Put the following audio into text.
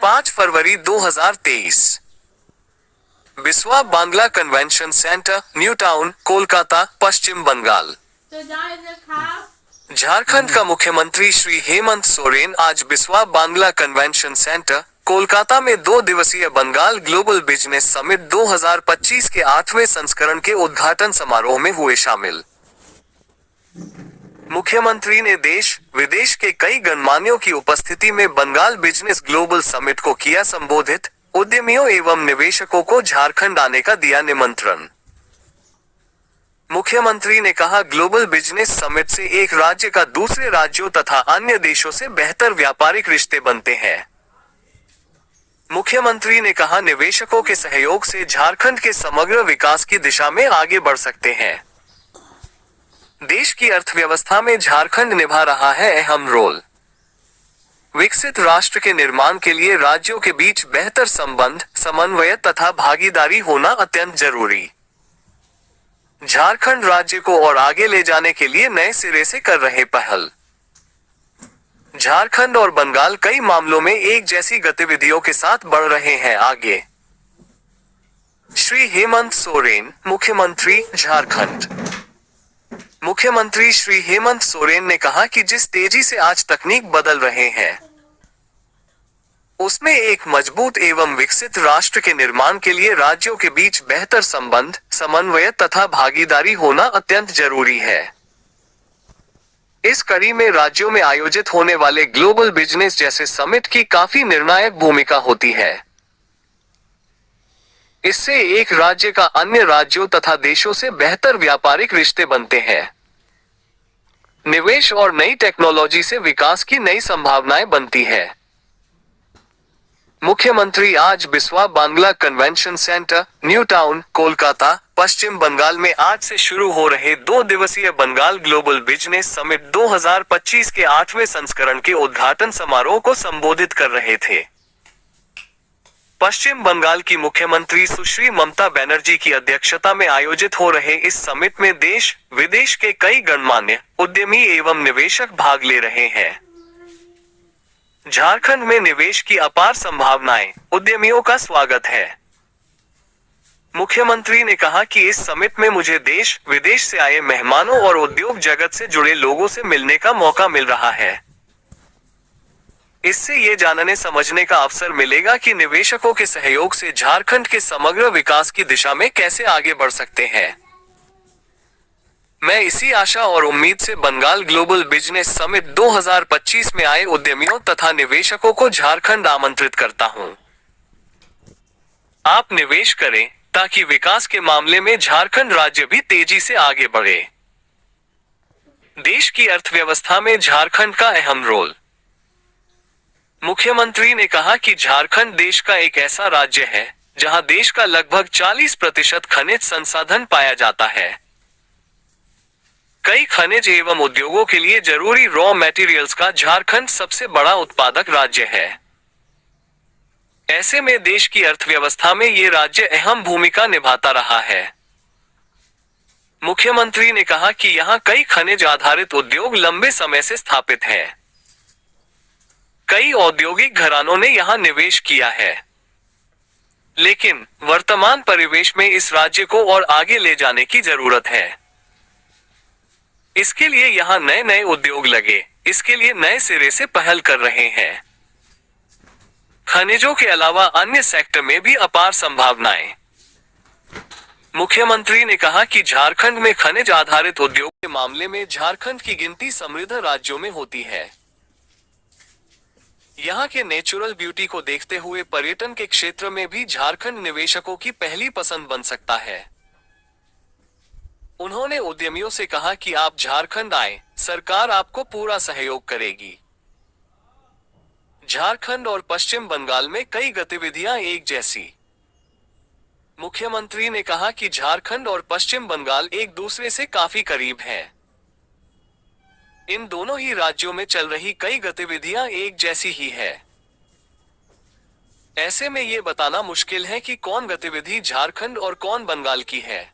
5 फरवरी 2023। Biswa Bangla convention centre, new town, Kolkata, Paschim Bengal. Jharkhand का मुख्यमंत्री श्री हेमंत सोरेन आज बिस्वा बांग्ला कन्वेंशन सेंटर, कोलकाता में 2 दिवसीय बंगाल ग्लोबल बिजनेस समिट 2025 के 8वें संस्करण के उद्घाटन समारोह में हुए शामिल। मुख्यमंत्री ने देश विदेश के कई गणमान्यों की उपस्थिति में बंगाल बिजनेस ग्लोबल समिट को किया संबोधित। उद्यमियों एवं निवेशकों को झारखंड आने का दिया निमंत्रण। मुख्यमंत्री ने कहा, ग्लोबल बिजनेस समिट से एक राज्य का दूसरे राज्यों तथा अन्य देशों से बेहतर व्यापारिक रिश्ते बनते हैं। मुख्यमंत्री ने कहा, निवेशकों के सहयोग से झारखंड के समग्र विकास की दिशा में आगे बढ़ सकते हैं। देश की अर्थव्यवस्था में झारखंड निभा रहा है अहम रोल। विकसित राष्ट्र के निर्माण के लिए राज्यों के बीच बेहतर संबंध, समन्वय तथा भागीदारी होना अत्यंत जरूरी। झारखंड राज्य को और आगे ले जाने के लिए नए सिरे से कर रहे पहल। झारखंड और बंगाल कई मामलों में एक जैसी गतिविधियों के साथ बढ़ रहे हैं आगे। श्री हेमंत सोरेन, मुख्यमंत्री, झारखंड। मुख्यमंत्री श्री हेमंत सोरेन ने कहा कि जिस तेजी से आज तकनीक बदल रहे हैं, उसमें एक मजबूत एवं विकसित राष्ट्र के निर्माण के लिए राज्यों के बीच बेहतर संबंध, समन्वय तथा भागीदारी होना अत्यंत जरूरी है। इस कड़ी में राज्यों में आयोजित होने वाले ग्लोबल बिजनेस जैसे समिट की काफी निर्णायक भूमिका होती है। इससे एक राज्य का अन्य राज्यों तथा देशों से बेहतर व्यापारिक रिश्ते बनते हैं। निवेश और नई टेक्नोलॉजी से विकास की नई संभावनाएं बनती है। मुख्यमंत्री आज Biswa Bangla convention centre, new town, Kolkata, Paschim Bengal में आज से शुरू हो रहे 2 दिवसीय बंगाल ग्लोबल बिजनेस समिट 2025 के 8वें संस्करण के उद्घाटन समारोह को संबोधित कर रहे थे। पश्चिम बंगाल की मुख्यमंत्री सुश्री ममता बनर्जी की अध्यक्षता में आयोजित हो रहे इस समिट में देश विदेश के कई गणमान्य उद्यमी एवं निवेशक भाग ले रहे हैं। झारखंड में निवेश की अपार संभावनाएं, उद्यमियों का स्वागत है। मुख्यमंत्री ने कहा कि इस समिट में मुझे देश विदेश से आए मेहमानों और उद्योग जगत से जुड़े लोगों से मिलने का मौका मिल रहा है। इससे ये जानने समझने का अवसर मिलेगा कि निवेशकों के सहयोग से झारखंड के समग्र विकास की दिशा में कैसे आगे बढ़ सकते हैं। मैं इसी आशा और उम्मीद से बंगाल ग्लोबल बिजनेस समिट 2025 में आए उद्यमियों तथा निवेशकों को झारखंड आमंत्रित करता हूं। आप निवेश करें ताकि विकास के मामले में झारखंड राज्य भी तेजी से आगे बढ़े। देश की अर्थव्यवस्था में झारखंड का अहम रोल। मुख्यमंत्री ने कहा कि झारखंड देश का एक ऐसा राज्य है जहां देश का लगभग 40% खनिज संसाधन पाया जाता है। कई खनिज एवं उद्योगों के लिए जरूरी रॉ मटेरियल्स का झारखंड सबसे बड़ा उत्पादक राज्य है। ऐसे में देश की अर्थव्यवस्था में ये राज्य अहम भूमिका निभाता रहा है। मुख्यमंत्री ने कहा कि यहाँ कई खनिज आधारित उद्योग लंबे समय से स्थापित हैं। कई औद्योगिक घरानों ने यहां निवेश किया है, लेकिन वर्तमान परिवेश में इस राज्य को और आगे ले जाने की जरूरत है। इसके लिए यहां नए नए उद्योग लगे, इसके लिए नए सिरे से पहल कर रहे हैं। खनिजों के अलावा अन्य सेक्टर में भी अपार संभावनाएं। मुख्यमंत्री ने कहा कि झारखंड में खनिज आधारित उद्योग के मामले में झारखंड की गिनती समृद्ध राज्यों में होती है। यहाँ के नेचुरल ब्यूटी को देखते हुए पर्यटन के क्षेत्र में भी झारखंड निवेशकों की पहली पसंद बन सकता है। उन्होंने उद्यमियों से कहा कि आप झारखंड आए, सरकार आपको पूरा सहयोग करेगी। झारखंड और पश्चिम बंगाल में कई गतिविधियां एक जैसी। मुख्यमंत्री ने कहा कि झारखंड और पश्चिम बंगाल एक दूसरे से काफी करीब हैं। इन दोनों ही राज्यों में चल रही कई गतिविधियां एक जैसी ही है। ऐसे में ये बताना मुश्किल है कि कौन गतिविधि झारखंड और कौन बंगाल की है।